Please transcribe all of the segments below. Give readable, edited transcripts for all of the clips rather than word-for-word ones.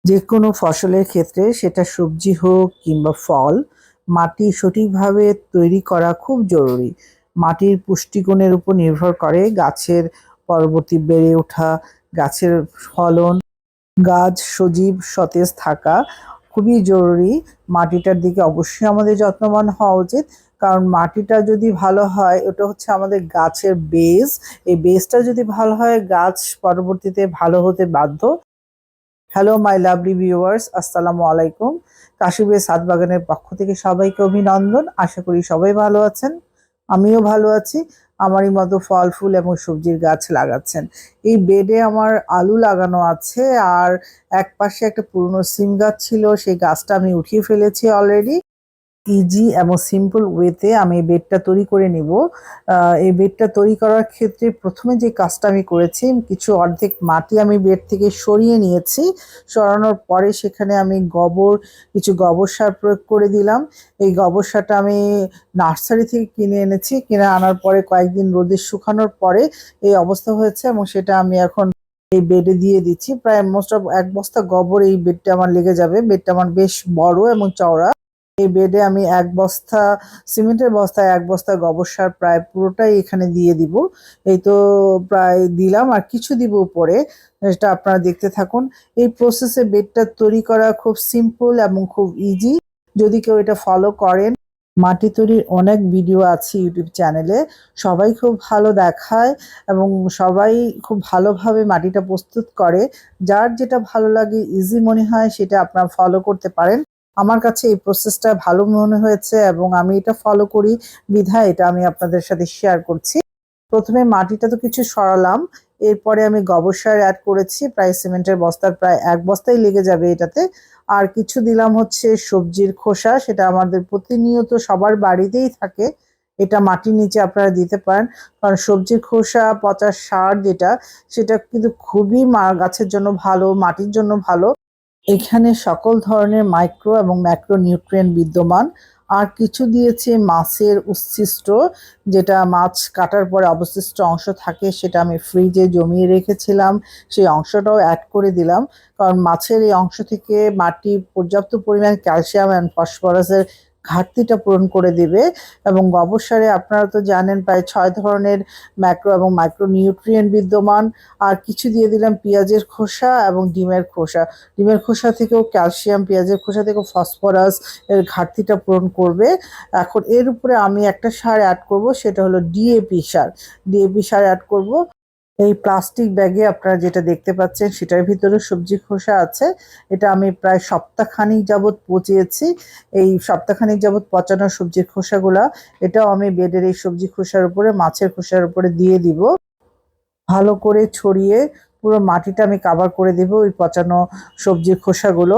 যেকোনো ফসলের ক্ষেত্রে সেটা সবজি হোক কিংবা ফল, মাটি সঠিকভাবে তৈরি করা খুব জরুরি। মাটির পুষ্টিগুণের উপর নির্ভর করে গাছের পরবর্তী বেড়ে ওঠা, গাছের ফলন, গাছ সজীব সতেজ থাকা খুবই জরুরি। মাটিটার দিকে অবশ্যই আমাদের যত্নবান হওয়া উচিত। কারণ মাটিটা যদি ভালো হয়, ওটা হচ্ছে আমাদের গাছের বেস। এই বেসটা যদি ভালো হয়, গাছ পরবর্তীতে ভালো হতে বাধ্য। হ্যালো মাই লাভলি ভিউয়ার্স, আসসালামু আলাইকুম। কাশিবের ছাদ বাগানের পক্ষ থেকে সবাইকে অভিনন্দন। আশা করি সবাই ভালো আছেন, আমিও ভালো আছি। আমারই মতো ফল ফুল এবং সবজির গাছ লাগাচ্ছেন। এই বেডে আমার আলু লাগানো আছে, আর এক পাশে একটা পুরনো সিম গাছ ছিল, সেই গাছটা আমি উঠিয়ে ফেলেছি অলরেডি। ইজি এবং সিম্পল ওয়েতে আমি এই বেডটা তৈরি করে নিব। এই বেডটা তৈরি করার ক্ষেত্রে প্রথমে যে কাজটা আমি করেছি, কিছু অর্ধেক মাটি আমি বেড থেকে সরিয়ে নিয়েছি। সরানোর পরে সেখানে আমি কিছু গোবর সার প্রয়োগ করে দিলাম। এই গোবর সারটা আমি নার্সারি থেকে কিনে এনেছি। কিনে আনার পরে কয়েকদিন রোদে শুকানোর পরে এই অবস্থা হয়েছে, এবং সেটা আমি এখন এই বেডে দিয়ে দিচ্ছি। প্রায় মোস্ট অফ 1 বস্তা গোবর এই বেডটা আমার লেগে যাবে। বেডটা আমার বেশ বড় এবং চওড়া। এই বেডে আমি 1 বস্তা সিমেন্টের বস্তায় 1 বস্তা গোবর সার প্রায় পুরোটাই এখানে দিয়ে দিব। এই তো প্রায় দিলাম, আর কিছু দিব উপরে, এটা আপনারা দেখতে থাকুন। এই প্রসেসে বেডটা তৈরি করা খুব সিম্পল এবং খুব ইজি, যদি কেউ এটা ফলো করেন। মাটি তৈরির অনেক ভিডিও আছে ইউটিউব চ্যানেলে, সবাই খুব ভালো দেখায় এবং সবাই খুব ভালোভাবে মাটিটা প্রস্তুত করে। যার যেটা ভালো লাগে, ইজি মনে হয়, সেটা আপনারা ফলো করতে পারেন। আমার কাছে এই প্রসেসটা ভালো মনে হয়েছে এবং আমি এটা ফলো করি, বিধায় এটা আমি আপনাদের সাথে শেয়ার করছি। প্রথমে মাটিটা তো কিছু সরালাম, এরপরে আমি গোবর সার অ্যাড করেছি। প্রায় সিমেন্টের বস্তার প্রায় 1 বস্তাই লেগে যাবে এটাতে। আর কিছু দিলাম হচ্ছে সবজির খোসা, সেটা আমাদের প্রতিনিয়ত সবার বাড়িতেই থাকে। এটা মাটির নিচে আপনারা দিতে পারেন, কারণ সবজির খোসা পচা সার যেটা, সেটা কিন্তু খুবই গাছের জন্য ভালো, মাটির জন্য ভালো। এখানে সকল ধরনের মাইক্রো এবং ম্যাক্রো নিউট্রিয়েন্ট বিদ্যমান। আর কিছু দিয়েছে মাছের উচ্ছিষ্ট, যেটা মাছ কাটার পরে অবশিষ্ট অংশ থাকে, সেটা আমি ফ্রিজে জমিয়ে রেখেছিলাম, সেই অংশটাও অ্যাড করে দিলাম। কারণ মাছের এই অংশ থেকে মাটি পর্যাপ্ত পরিমাণ ক্যালসিয়াম অ্যান্ড ফসফরাসের ঘাটতিটা পূরণ করে দিবে। এবং গোবর সারে আপনারা তো জানেন প্রায় 6 ধরনের ম্যাক্রো এবং মাইক্রো নিউট্রিয়েন্ট বিদ্যমান। আর কিছু দিয়ে দিলাম পেঁয়াজের খোসা এবং ডিমের খোসা। ডিমের খোসা থেকেও ক্যালসিয়াম, পেঁয়াজের খোসা থেকেও ফসফরাস এর ঘাটতিটা পূরণ করবে। এখন এর উপরে আমি একটা সার অ্যাড করব, সেটা হলো ডিএপি সার। ডিএপি সার অ্যাড করব। এই প্লাস্টিক ব্যাগে আপনারা যেটা দেখতে পাচ্ছেন, সেটার ভিতরে সবজি খোসা আছে। এটা আমি প্রায় সপ্তাহখানেক যাবৎ পচিয়েছি। এই সপ্তাহখানেক যাবৎ পচানো সবজির খোসাগুলা, এটাও আমি বেডের এই সবজি খোসার উপরে, মাছের খোসার উপরে দিয়ে দিব। ভালো করে ছড়িয়ে পুরো মাটিটা আমি কাভার করে দেব ওই পচানো সবজির খোসাগুলো।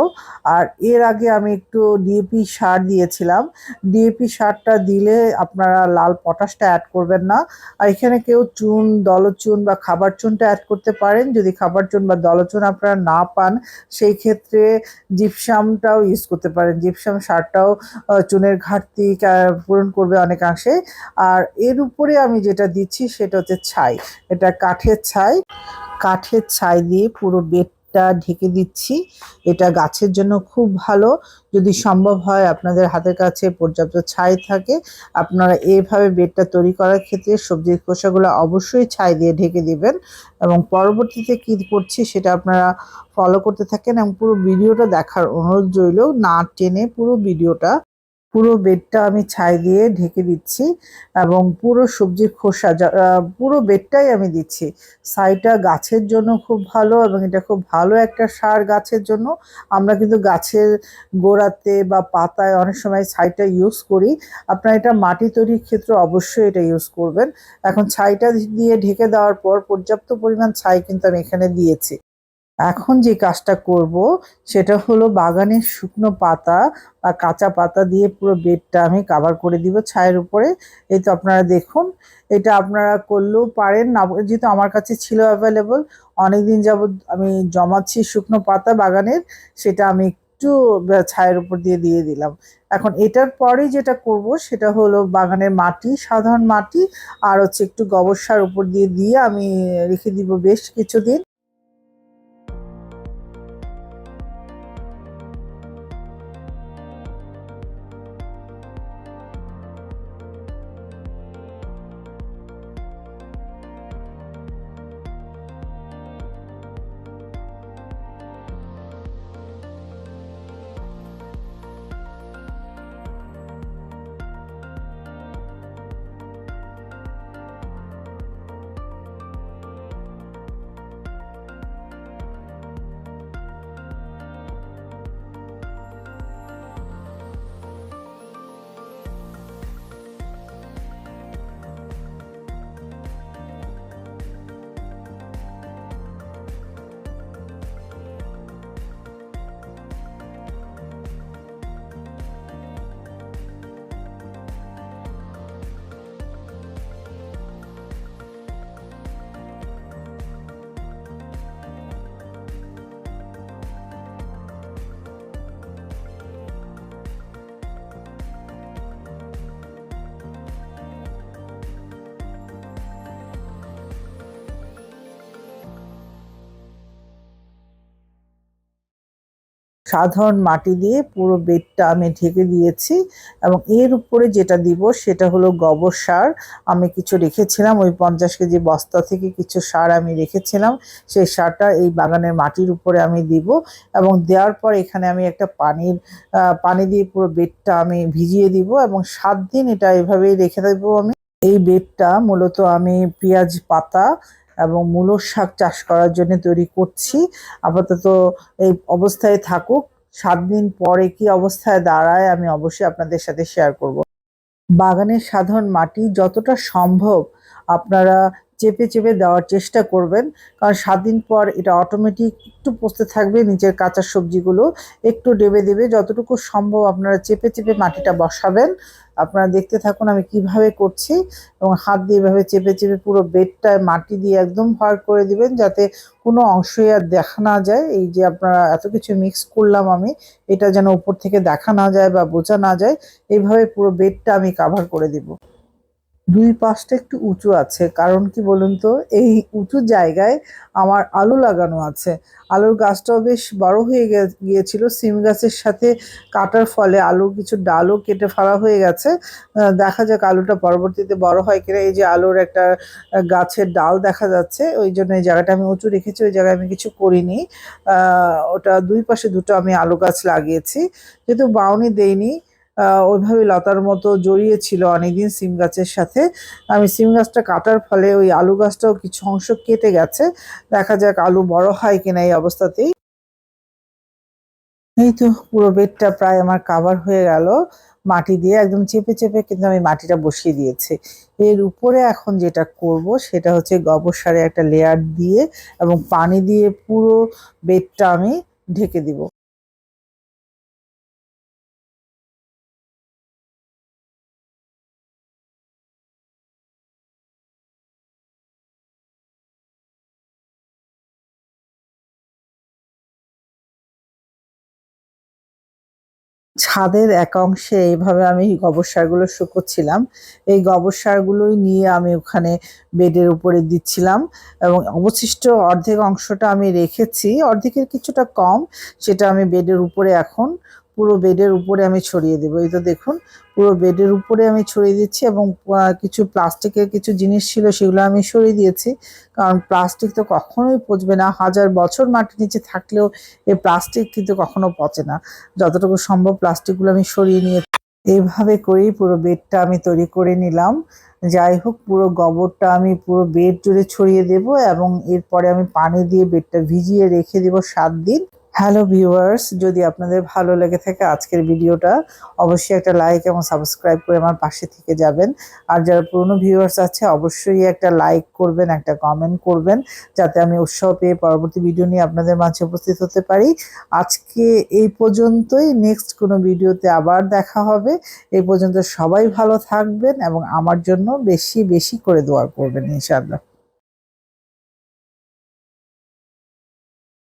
আর এর আগে আমি একটু ডিএপি সার দিয়েছিলাম। ডিএপি সারটা দিলে আপনারা লাল পটাশটা অ্যাড করবেন না। আর এখানে কেউ চুন, দলচুন বা খাবার চুনটা অ্যাড করতে পারেন। যদি খাবার চুন বা দলচুন আপনারা না পান, সেই ক্ষেত্রে জিপসামটাও ইউজ করতে পারেন। জিপসাম সারটাও চুনের ঘাটতি পূরণ করবে অনেকাংশে। আর এর উপরে আমি যেটা দিচ্ছি সেটা হচ্ছে ছাই। এটা কাঠের ছাই। কাঠের ছাই দিয়ে পুরো বেডটা ঢেকে দিচ্ছি। এটা গাছের জন্য খুব ভালো। যদি সম্ভব হয়, আপনাদের হাতের কাছে পর্যাপ্ত ছাই থাকে, আপনারা এইভাবে বেডটা তৈরি করার ক্ষেত্রে সবজির খোসাগুলো অবশ্যই ছাই দিয়ে ঢেকে দিবেন। এবং পরবর্তীতে কি করছি সেটা আপনারা ফলো করতে থাকেন, এবং পুরো ভিডিওটা দেখার অনুরোধ রইল, না টেনে পুরো ভিডিওটা। পুরো বেডটা আমি ছাই দিয়ে ঢেকে দিচ্ছি এবং পুরো সবজির খোসা পুরো বেডটাই আমি দিচ্ছি। ছাইটা গাছের জন্য খুব ভালো এবং এটা খুব ভালো একটা সার গাছের জন্য। আমরা কিন্তু গাছের গোড়াতে বা পাতায় অনেক সময় ছাইটা ইউজ করি। আপনারা এটা মাটি তৈরির ক্ষেত্রে অবশ্যই এটা ইউজ করবেন। এখন ছাইটা দিয়ে ঢেকে দেওয়ার পর পর্যাপ্ত পরিমাণ ছাই কিন্তু আমি এখানে দিয়েছি। এখন যে কাজটা করব সেটা হলো বাগানের শুকনো পাতা বা কাঁচা পাতা দিয়ে পুরো বেডটা আমি কাভার করে দিব ছায়ের উপরে। এই তো আপনারা দেখুন, এটা আপনারা করলেও পারেন না, যেহেতু আমার কাছে ছিল অ্যাভেলেবল। অনেকদিন যাবৎ আমি জমাচ্ছি শুকনো পাতা বাগানের, সেটা আমি একটু ছায়ের উপর দিয়ে দিয়ে দিলাম। এখন এটার পরেই যেটা করব সেটা হলো বাগানের মাটি, সাধারণ মাটি আর হচ্ছে একটু গোবর সার উপর দিয়ে দিয়ে আমি রেখে দিব বেশ কিছুদিন। সাধারণ মাটি দিয়ে পুরো বেডটা আমি ঢেকে দিয়েছি এবং এর উপরে যেটা দিব সেটা হলো গোবর সার। আমি কিছু রেখেছিলাম, ওই 50 কেজি বস্তা থেকে কিছু সার আমি রেখেছিলাম, সেই সারটা এই বাগানের মাটির উপরে আমি দিব এবং দেওয়ার পর এখানে আমি একটা পানি দিয়ে পুরো বেডটা আমি ভিজিয়ে দিব এবং 7 দিন এটা এভাবেই রেখে দেবো আমি। এই বেডটা মূলত আমি পেঁয়াজ পাতা এবং মূলো শাক চাষ করার জন্য তৈরি করছি। আপাতত এই অবস্থায় থাকুক, 7 দিন পরে কি অবস্থায় দাঁড়ায় আমি অবশ্যই আপনাদের সাথে শেয়ার করব। বাগানের সাধারণ মাটি যতটা সম্ভব আপনারা চেপে চেপে দেওয়ার চেষ্টা করবেন, কারণ 7 দিন পর এটা অটোমেটিক একটু পচতে থাকবে, নিচের কাঁচা সবজিগুলো একটু ডেবে দেবে। যতটুকু সম্ভব আপনারা চেপে চেপে মাটিটা বসাবেন। আপনারা দেখতে থাকুন আমি কিভাবে করছি এবং হাত দিয়ে এভাবে চেপে চেপে পুরো বেডটায় মাটি দিয়ে একদম ভর করে দিবেন, যাতে কোনো অংশই আর দেখা না যায়। এই যে আপনারা এত কিছু মিক্স করলাম আমি, এটা যেন উপর থেকে দেখা না যায় বা বোঝা না যায়, এইভাবে পুরো বেডটা আমি কাভার করে দিব। দুই পাশটা একটু উঁচু আছে, কারণ কি বলুন তো, এই উঁচু জায়গায় আমার আলু লাগানো আছে। আলুর গাছটাও বেশ বড় হয়ে গিয়েছিল, সিম গাছের সাথে কাটার ফলে আলুর কিছু ডালও কেটে ফেলা হয়ে গেছে। দেখা যাক আলুটা পরবর্তীতে বড় হয় কিনা। এই যে আলুর একটা গাছের ডাল দেখা যাচ্ছে, ওই জন্য এই জায়গাটা আমি উঁচু রেখেছি, ওই জায়গায় আমি কিছু করিনি। ওটা দুই পাশে দুটো আমি আলু গাছ লাগিয়েছি, যেহেতু বাউনি দেইনি। ওইভাবে লতার মতো জড়িয়ে ছিল অনেকদিন সিম গাছের সাথে। আমি সিম গাছটা কাটার ফলে ওই আলু গাছটাও কিছু অংশ কেটে গেছে। দেখা যাক আলু বড় হয় কিনা এই অবস্থাতেই। এই তো পুরো বেডটা প্রায় আমার কাভার হয়ে গেল মাটি দিয়ে, একদম চেপে চেপে কিন্তু আমি মাটিটা বসিয়ে দিয়েছি। এর উপরে এখন যেটা করব সেটা হচ্ছে গোবর সারের একটা লেয়ার দিয়ে এবং পানি দিয়ে পুরো বেডটা আমি ঢেকে দিব। ছাদের এক অংশে এইভাবে আমি গোবর সারগুলো শুকোচ্ছিলাম। এই গোবর সারগুলোই নিয়ে আমি ওখানে বেডের উপরে দিচ্ছিলাম এবং অবশিষ্ট অর্ধেক অংশটা আমি রেখেছি, অর্ধেকের কিছুটা কম, সেটা আমি বেডের উপরে এখন পুরো বেডের উপরে আমি ছড়িয়ে দেবো। এই তো দেখুন পুরো বেডের উপরে আমি ছড়িয়ে দিচ্ছি এবং কিছু প্লাস্টিকের কিছু জিনিস ছিল সেগুলো আমি সরিয়ে দিয়েছি, কারণ প্লাস্টিক তো কখনোই পচবে না, 1000 বছর মাটির নিচে থাকলেও এই প্লাস্টিক কিন্তু কখনো পচে না। যতটুকু সম্ভব প্লাস্টিকগুলো আমি সরিয়ে নিয়ে এইভাবে করেই পুরো বেডটা আমি তৈরি করে নিলাম। যাই হোক, পুরো গোবরটা আমি পুরো বেড জুড়ে ছড়িয়ে দেব এবং এরপরে আমি পানি দিয়ে বেডটা ভিজিয়ে রেখে দেব 7 দিন। হ্যালো ভিউয়ার্স, যদি আপনাদের ভালো লেগে থাকে আজকের ভিডিওটা, অবশ্যই একটা লাইক এবং সাবস্ক্রাইব করে আমার পাশে থেকে যাবেন। আর যারা পুরনো ভিউয়ার্স আছে অবশ্যই একটা লাইক করবেন, একটা কমেন্ট করবেন, যাতে আমি উৎসাহ পেয়ে পরবর্তী ভিডিও নিয়ে আপনাদের মাঝে উপস্থিত হতে পারি। আজকে এই পর্যন্তই, নেক্সট কোনো ভিডিওতে আবার দেখা হবে। এই পর্যন্ত সবাই ভালো থাকবেন এবং আমার জন্য বেশি বেশি করে দোয়া করবেন ইনশাআল্লাহ।